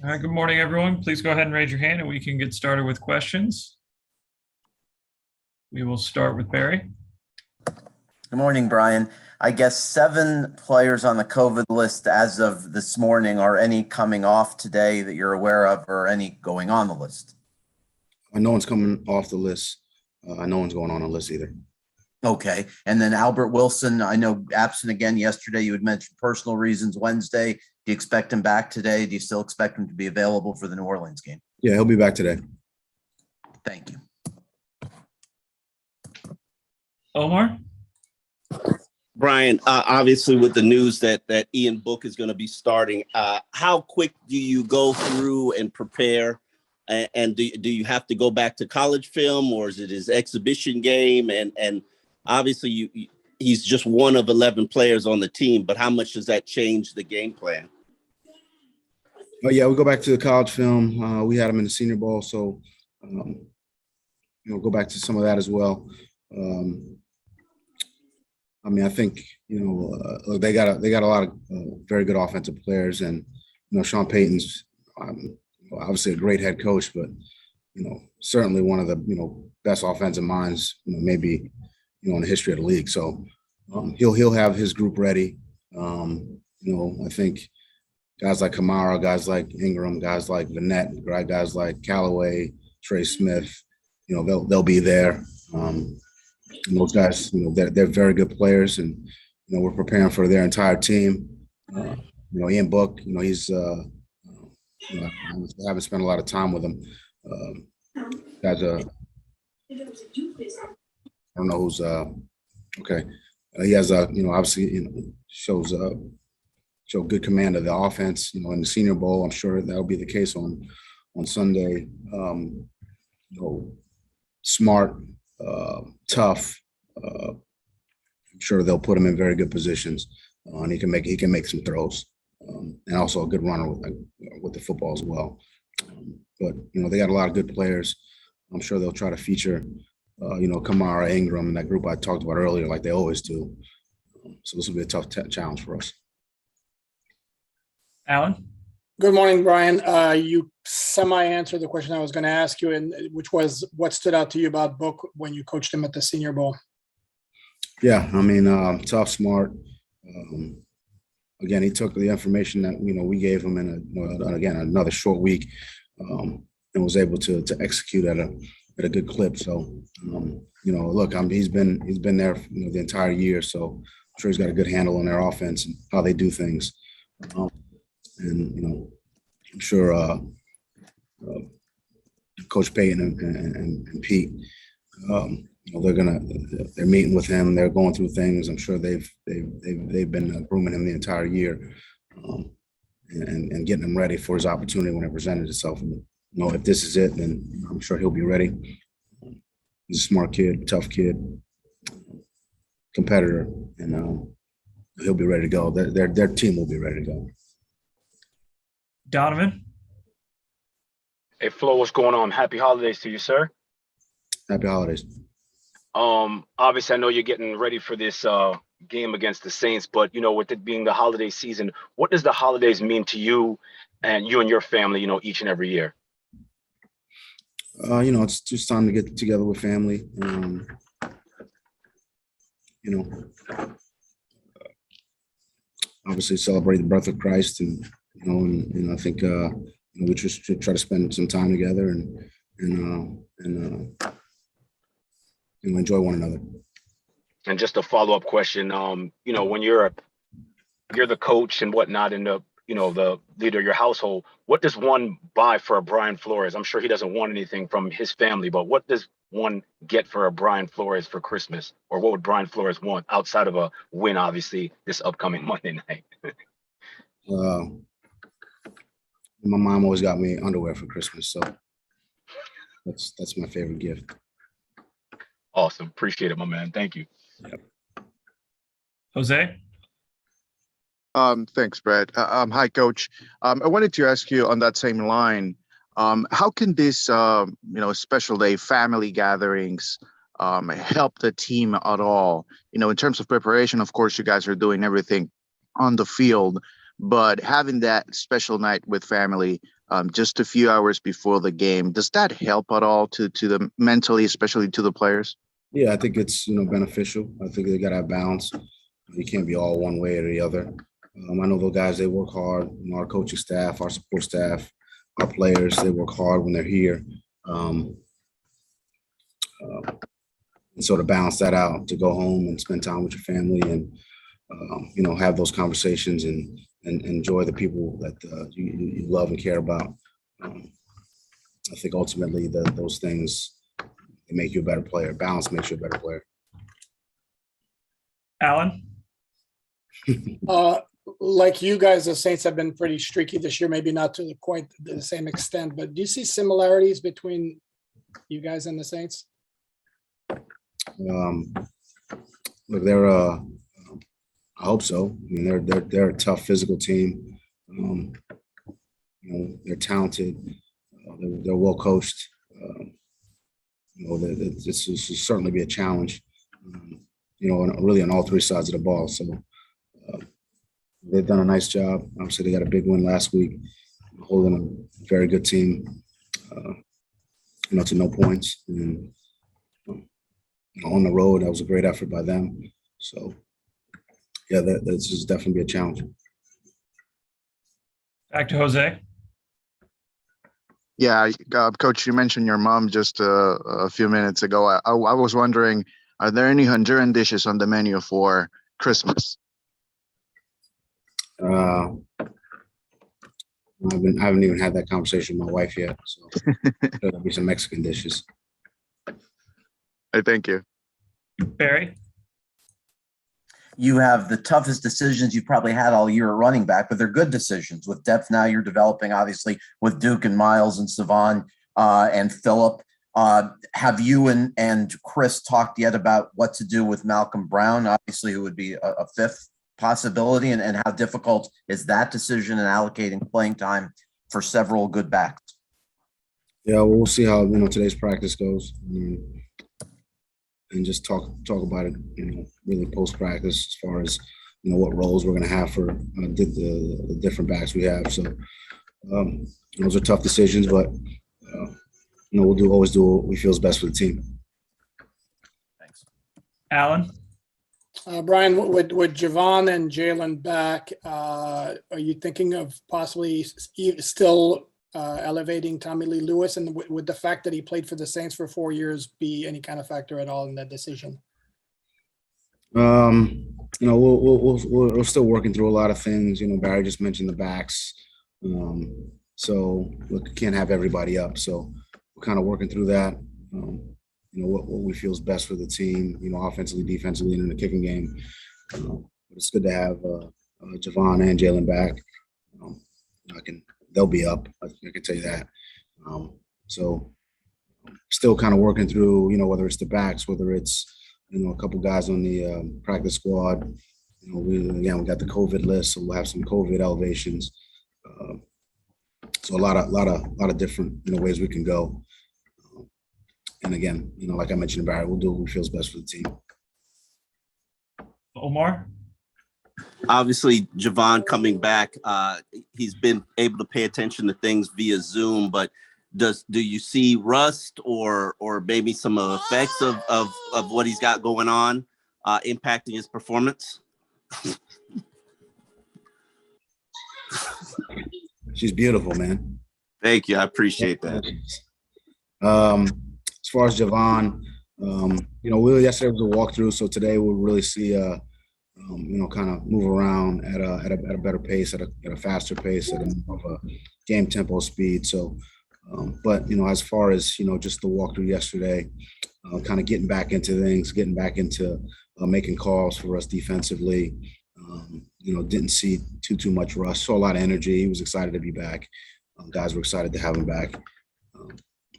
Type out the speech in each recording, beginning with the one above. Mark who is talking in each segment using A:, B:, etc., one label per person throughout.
A: All right, good morning, everyone. Please go ahead and raise your hand and we can get started with questions. We will start with Barry.
B: Good morning, Brian. I guess 7 players on the COVID list as of this morning. Are any coming off today that you're aware of, or any going on the list?
C: No one's coming off the list. No one's going on the list either.
B: Okay. And then Albert Wilson, I know absent again yesterday. You had mentioned personal reasons Wednesday. Do you expect him back today? Do you still expect him to be available for the New Orleans game?
C: Yeah, he'll be back today.
B: Thank you.
A: Omar?
D: Brian, obviously with the news that Ian Book is going to be starting, how quick do you go through and prepare? And do you have to go back to college film, or is it his exhibition game? And obviously he's just one of 11 players on the team, but how much does that change the game plan?
C: But yeah, we go back to the college film. We had him in the Senior Bowl, so go back to some of that as well. I think they got a lot of very good offensive players, and Sean Payton's obviously a great head coach, but certainly one of the best offensive minds maybe in the history of the league. So he'll have his group ready. I think guys like Kamara, guys like Ingram, guys like Vanette, guys like Callaway, Trey Smith, they'll be there. And those guys, they're very good players, and we're preparing for their entire team. Ian Book, he's I haven't spent a lot of time with him. Guys, I don't know who's okay. He has obviously show good command of the offense. In the Senior Bowl, I'm sure that'll be the case on Sunday. Smart. Tough. I'm sure they'll put him in very good positions, and he can make some throws, and also a good runner with the football as well. But they got a lot of good players. I'm sure they'll try to feature Kamara, Ingram, and that group I talked about earlier, like they always do. So this will be a tough challenge for us.
A: Alan?
E: Good morning, Brian. You semi-answered the question I was going to ask you, and which was what stood out to you about Book when you coached him at the Senior Bowl?
C: Yeah, tough, smart. Again, he took the information that we gave him in another short week, and was able to execute at a good clip. So look, he's been there the entire year, so I'm sure he's got a good handle on their offense and how they do things. And I'm sure Coach Payton and Pete, they're meeting with him. They're going through things. I'm sure they've been grooming him the entire year, and getting him ready for his opportunity when it presented itself. And if this is it, then I'm sure he'll be ready. He's a smart kid, tough kid, competitor, and he'll be ready to go. Their team will be ready to go.
A: Donovan?
F: Hey, Flo, what's going on? Happy holidays to you, sir.
C: Happy holidays.
F: Obviously, I know you're getting ready for this game against the Saints, but with it being the holiday season, what does the holidays mean to you and your family, each and every year?
C: It's just time to get together with family. Obviously celebrate the birth of Christ, and I think we just try to spend some time together and enjoy one another.
F: And just a follow-up question, when you're the coach and whatnot, and the leader of your household, what does one buy for a Brian Flores? I'm sure he doesn't want anything from his family, but what does one get for a Brian Flores for Christmas? Or what would Brian Flores want outside of a win, obviously, this upcoming Monday night?
C: My mom always got me underwear for Christmas, so that's my favorite gift.
F: Awesome. Appreciate it, my man. Thank you.
C: Yep.
A: Jose?
G: Thanks, Brad. Hi, Coach. I wanted to ask you on that same line, how can this, special day family gatherings help the team at all? In terms of preparation, of course, you guys are doing everything on the field, but having that special night with family just a few hours before the game, does that help at all to the mentally, especially to the players?
C: Yeah, I think it's beneficial. I think they got to have balance. You can't be all one way or the other. I know those guys, they work hard. Our coaching staff, our support staff, our players, they work hard when they're here. And sort of balance that out to go home and spend time with your family and, have those conversations and enjoy the people that you love and care about. I think ultimately those things make you a better player. Balance makes you a better player.
A: Alan?
E: Like you guys, the Saints have been pretty streaky this year, maybe not to quite the same extent, but do you see similarities between you guys and the Saints?
C: Look, I hope so. I mean, they're a tough physical team. They're talented. They're well coached. This will certainly be a challenge. Really on all three sides of the ball. So they've done a nice job. Obviously, they got a big win last week, holding a very good team, to no points. And on the road, that was a great effort by them. So, yeah, this is definitely be a challenge.
A: Back to Jose.
G: Yeah, Coach, you mentioned your mom just a few minutes ago. I was wondering, are there any Honduran dishes on the menu for Christmas?
C: I haven't even had that conversation with my wife yet. So there'll be some Mexican dishes.
G: Thank you.
A: Barry?
B: You have the toughest decisions you've probably had all year at running back, but they're good decisions. With depth now you're developing, obviously, with Duke and Miles and Savon and Phillip. Have you and Chris talked yet about what to do with Malcolm Brown, obviously, who would be a fifth possibility, and how difficult is that decision in allocating playing time for several good backs?
C: Yeah, well, we'll see how today's practice goes, and just talk about it, really post practice as far as what roles we're going to have for the different backs we have. So those are tough decisions, but we'll always do what we feel is best for the team.
B: Thanks,
A: Alan?
E: Brian, with Javon and Jalen back, are you thinking of possibly still elevating Tommy Lee Lewis, and would the fact that he played for the Saints for 4 years be any kind of factor at all in that decision?
C: We're still working through a lot of things. Barry just mentioned the backs, so we can't have everybody up. So we're kind of working through that. What we feel is best for the team. Offensively, defensively, and in the kicking game. But it's good to have Javon and Jalen back. They'll be up. I can tell you that. So still kind of working through, whether it's the backs, whether it's, a couple guys on the practice squad. We got the COVID list, so we'll have some COVID elevations. So a lot of different, ways we can go. And again, like I mentioned, Barry, we'll do what feels best for the team.
A: Omar?
D: Obviously, Javon coming back, he's been able to pay attention to things via Zoom, but do you see rust or maybe some effects of what he's got going on impacting his performance?
C: She's beautiful, man.
D: Thank you. I appreciate that.
C: As far as Javon, yesterday was a walkthrough, so today we'll really see kind of move around at a better pace, at a faster pace, at a more of a game tempo speed. So, but as far as just the walkthrough yesterday, kind of getting back into things, getting back into making calls for us defensively. Didn't see too much rush. Saw a lot of energy. He was excited to be back. Guys were excited to have him back.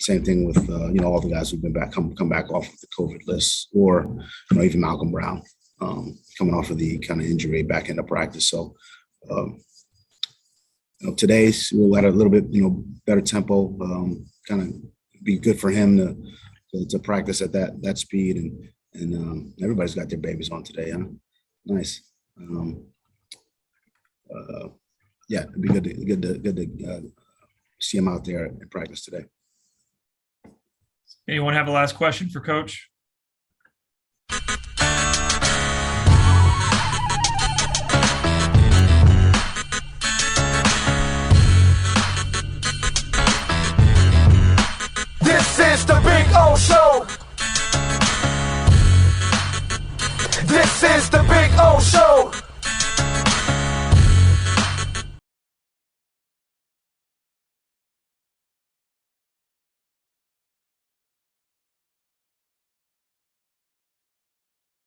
C: Same thing with all the guys who've been back, come back off of the COVID list, or even Malcolm Brown. Coming off of the kind of injury back into practice. So, today's we'll add a little bit, better tempo, kind of be good for him to practice at that speed. And everybody's got their babies on today, huh? Nice. yeah, it'd be good to see him out there in practice today.
A: Anyone have a last question for Coach?
H: This is the Big O Show. This is the Big O Show.